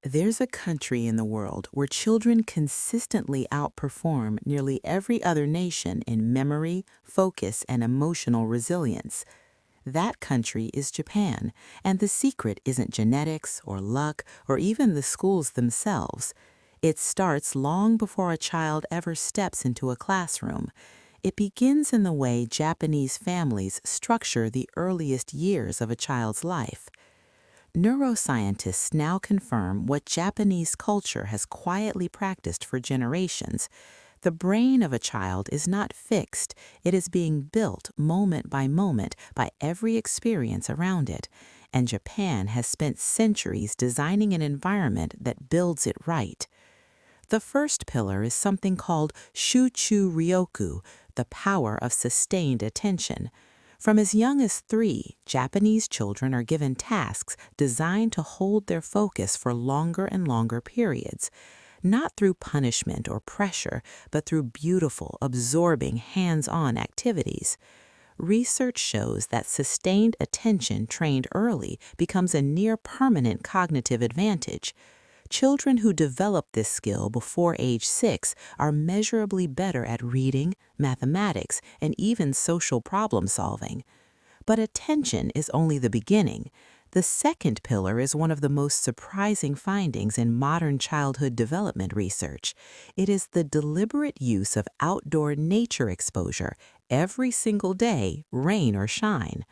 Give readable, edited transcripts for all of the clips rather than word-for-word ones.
There's a country in the world where children consistently outperform nearly every other nation in memory, focus, and emotional resilience. That country is Japan, and the secret isn't genetics or luck or even the schools themselves. It starts long before a child ever steps into a classroom. It begins in the way Japanese families structure the earliest years of a child's life. Neuroscientists now confirm what Japanese culture has quietly practiced for generations. The brain of a child is not fixed, it is being built moment by every experience around it. And Japan has spent centuries designing an environment that builds it right. The first pillar is something called shuuchu ryoku, the power of sustained attention. From as young as 3, Japanese children are given tasks designed to hold their focus for longer and longer periods, not through punishment or pressure, but through beautiful, absorbing, hands-on activities. Research shows that sustained attention trained early becomes a near-permanent cognitive advantage. Children who develop this skill before age 6 are measurably better at reading, mathematics, and even social problem solving. But attention is only the beginning. The second pillar is one of the most surprising findings in modern childhood development research. It is the deliberate use of outdoor nature exposure every single day, rain or shine.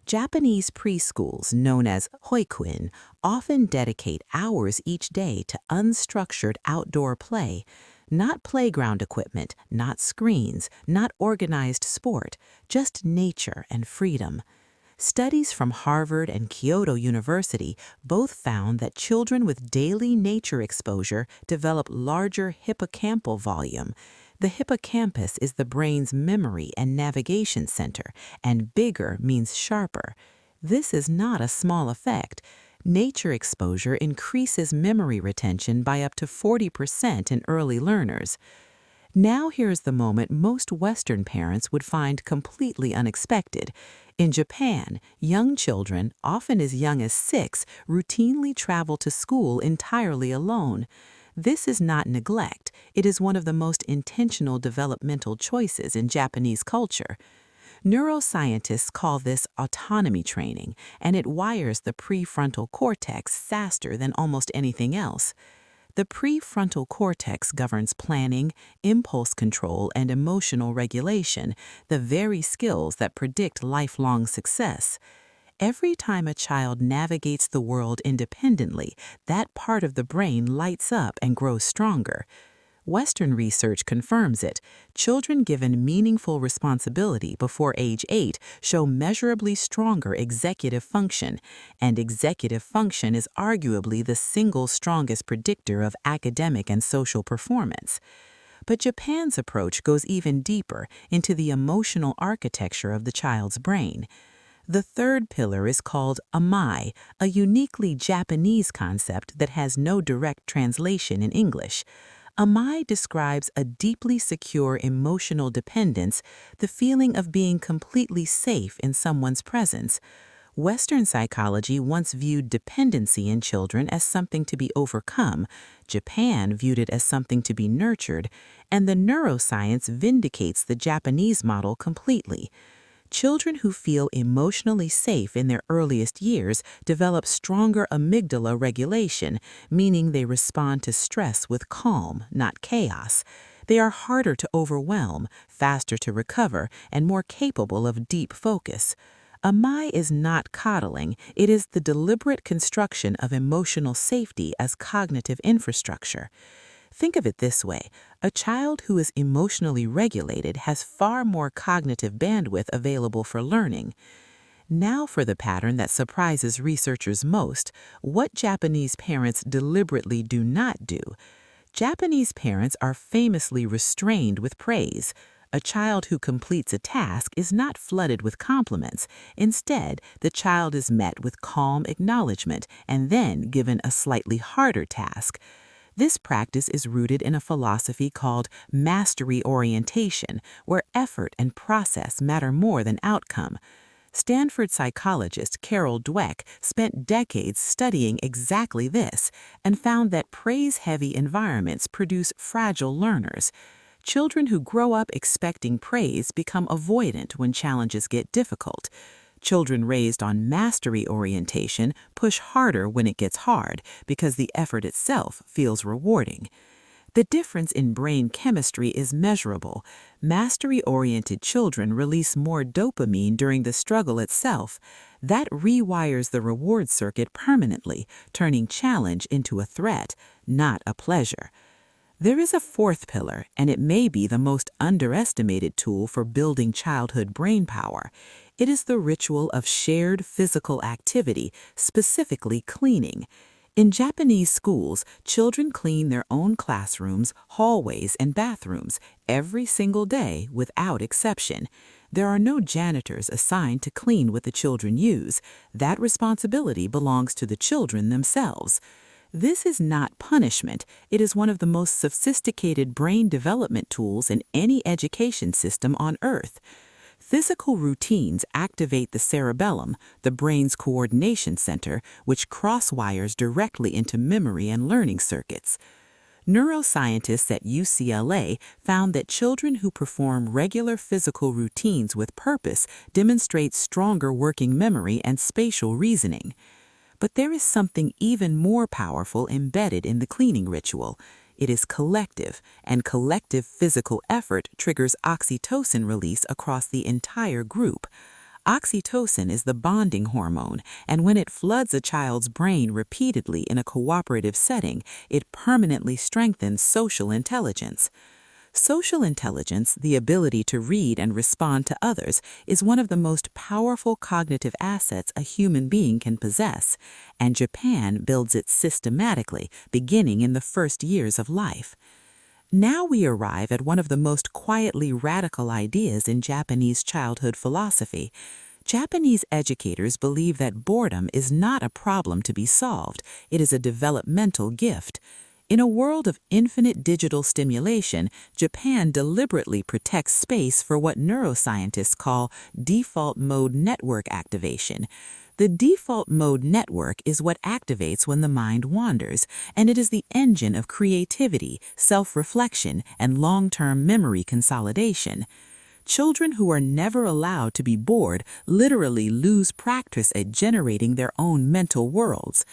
Japanese preschools, known as hoikuin, often dedicate hours each day to unstructured outdoor play, not playground equipment, not screens, not organized sport, just nature and freedom. Studies from Harvard and Kyoto University both found that children with daily nature exposure develop larger hippocampal volume. The hippocampus is the brain's memory and navigation center, and bigger means sharper. This is not a small effect. Nature exposure increases memory retention by up to 40% in early learners. Now here's the moment most Western parents would find completely unexpected. In Japan, young children, often as young as 6, routinely travel to school entirely alone. This is not neglect. It is one of the most intentional developmental choices in Japanese culture. Neuroscientists call this autonomy training, and it wires the prefrontal cortex faster than almost anything else. The prefrontal cortex governs planning, impulse control, and emotional regulation, the very skills that predict lifelong success. Every time a child navigates the world independently, that part of the brain lights up and grows stronger. Western research confirms it. Children given meaningful responsibility before age 8 show measurably stronger executive function, and executive function is arguably the single strongest predictor of academic and social performance. But Japan's approach goes even deeper into the emotional architecture of the child's brain. The third pillar is called amae, a uniquely Japanese concept that has no direct translation in English. Amae describes a deeply secure emotional dependence, the feeling of being completely safe in someone's presence. Western psychology once viewed dependency in children as something to be overcome. Japan viewed it as something to be nurtured, and the neuroscience vindicates the Japanese model completely. Children who feel emotionally safe in their earliest years develop stronger amygdala regulation, meaning they respond to stress with calm, not chaos. They are harder to overwhelm, faster to recover, and more capable of deep focus. Amae is not coddling, it is the deliberate construction of emotional safety as cognitive infrastructure. Think of it this way. A child who is emotionally regulated has far more cognitive bandwidth available for learning. Now for the pattern that surprises researchers most, what Japanese parents deliberately do not do. Japanese parents are famously restrained with praise. A child who completes a task is not flooded with compliments. Instead, the child is met with calm acknowledgement and then given a slightly harder task. This practice is rooted in a philosophy called mastery orientation, where effort and process matter more than outcome. Stanford psychologist Carol Dweck spent decades studying exactly this and found that praise-heavy environments produce fragile learners. Children who grow up expecting praise become avoidant when challenges get difficult. Children raised on mastery orientation push harder when it gets hard because the effort itself feels rewarding. The difference in brain chemistry is measurable. Mastery-oriented children release more dopamine during the struggle itself. That rewires the reward circuit permanently, turning challenge into a threat, not a pleasure. There is a fourth pillar, and it may be the most underestimated tool for building childhood brain power. It is the ritual of shared physical activity, specifically cleaning. In Japanese schools, children clean their own classrooms, hallways, and bathrooms every single day without exception. There are no janitors assigned to clean what the children use. That responsibility belongs to the children themselves. This is not punishment. It is one of the most sophisticated brain development tools in any education system on Earth. Physical routines activate the cerebellum, the brain's coordination center, which cross-wires directly into memory and learning circuits. Neuroscientists at UCLA found that children who perform regular physical routines with purpose demonstrate stronger working memory and spatial reasoning. But there is something even more powerful embedded in the cleaning ritual. It is collective, and collective physical effort triggers oxytocin release across the entire group. Oxytocin is the bonding hormone, and when it floods a child's brain repeatedly in a cooperative setting, it permanently strengthens social intelligence. Social intelligence, the ability to read and respond to others, is one of the most powerful cognitive assets a human being can possess, and Japan builds it systematically, beginning in the first years of life. Now we arrive at one of the most quietly radical ideas in Japanese childhood philosophy. Japanese educators believe that boredom is not a problem to be solved, it is a developmental gift. In a world of infinite digital stimulation, Japan deliberately protects space for what neuroscientists call default mode network activation. The default mode network is what activates when the mind wanders, and it is the engine of creativity, self-reflection, and long-term memory consolidation. Children who are never allowed to be bored literally lose practice at generating their own mental worlds.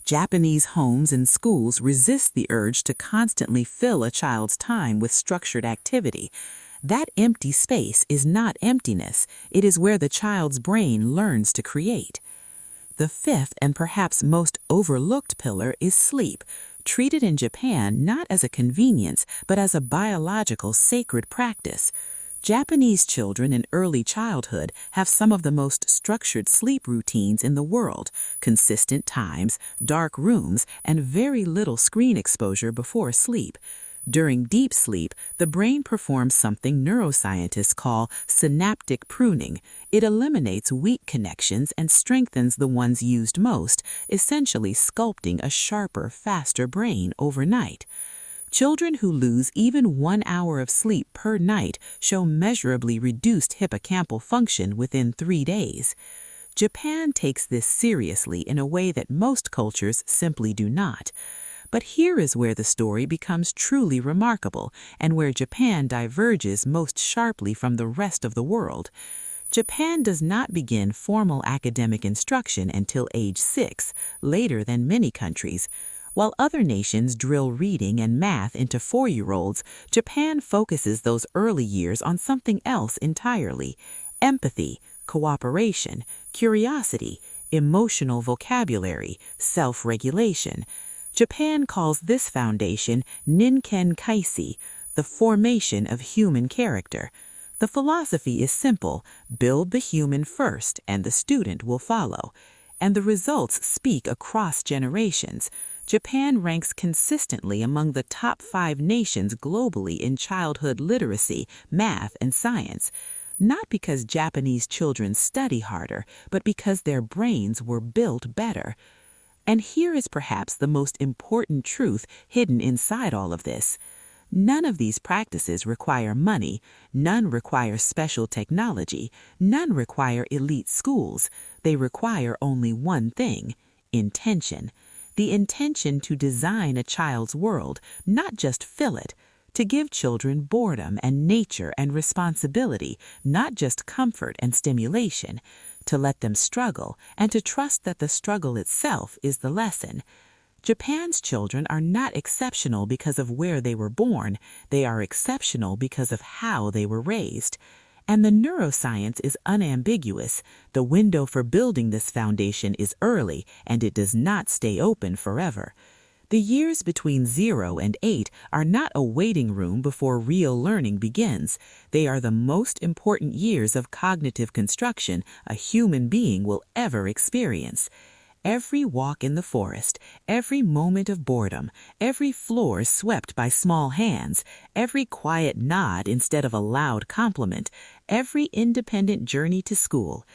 Japanese homes and schools resist the urge to constantly fill a child's time with structured activity. That empty space is not emptiness, it is where the child's brain learns to create. The fifth and perhaps most overlooked pillar is sleep, treated in Japan not as a convenience but as a biological sacred practice. Japanese children in early childhood have some of the most structured sleep routines in the world, consistent times, dark rooms, and very little screen exposure before sleep. During deep sleep, the brain performs something neuroscientists call synaptic pruning. It eliminates weak connections and strengthens the ones used most, essentially sculpting a sharper, faster brain overnight. Children who lose even 1 hour of sleep per night show measurably reduced hippocampal function within 3 days. Japan takes this seriously in a way that most cultures simply do not. But here is where the story becomes truly remarkable and where Japan diverges most sharply from the rest of the world. Japan does not begin formal academic instruction until age 6, later than many countries. While other nations drill reading and math into 4-year-olds, Japan focuses those early years on something else entirely: empathy, cooperation, curiosity, emotional vocabulary, self-regulation. Japan calls this foundation Ninken Kaisi, the formation of human character. The philosophy is simple: build the human first, and the student will follow. And the results speak across generations. Japan ranks consistently among the top 5 nations globally in childhood literacy, math, and science. Not because Japanese children study harder, but because their brains were built better. And here is perhaps the most important truth hidden inside all of this. None of these practices require money, none require special technology, none require elite schools. They require only one thing: intention. The intention to design a child's world, not just fill it. To give children boredom and nature and responsibility, not just comfort and stimulation. To let them struggle and to trust that the struggle itself is the lesson. Japan's children are not exceptional because of where they were born. They are exceptional because of how they were raised. And the neuroscience is unambiguous. The window for building this foundation is early, and it does not stay open forever. The years between 0 and 8 are not a waiting room before real learning begins. They are the most important years of cognitive construction a human being will ever experience. Every walk in the forest, every moment of boredom, every floor swept by small hands, every quiet nod instead of a loud compliment, every independent journey to school,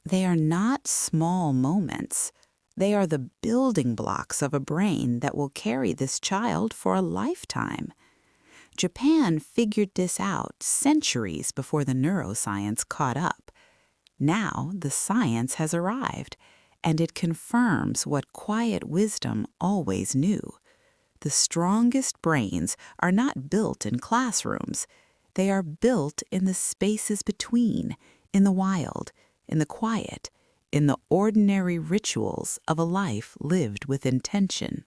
they are not small moments. They are the building blocks of a brain that will carry this child for a lifetime. Japan figured this out centuries before the neuroscience caught up. Now the science has arrived, and it confirms what quiet wisdom always knew. The strongest brains are not built in classrooms. They are built in the spaces between, in the wild, in the quiet, in the ordinary rituals of a life lived with intention.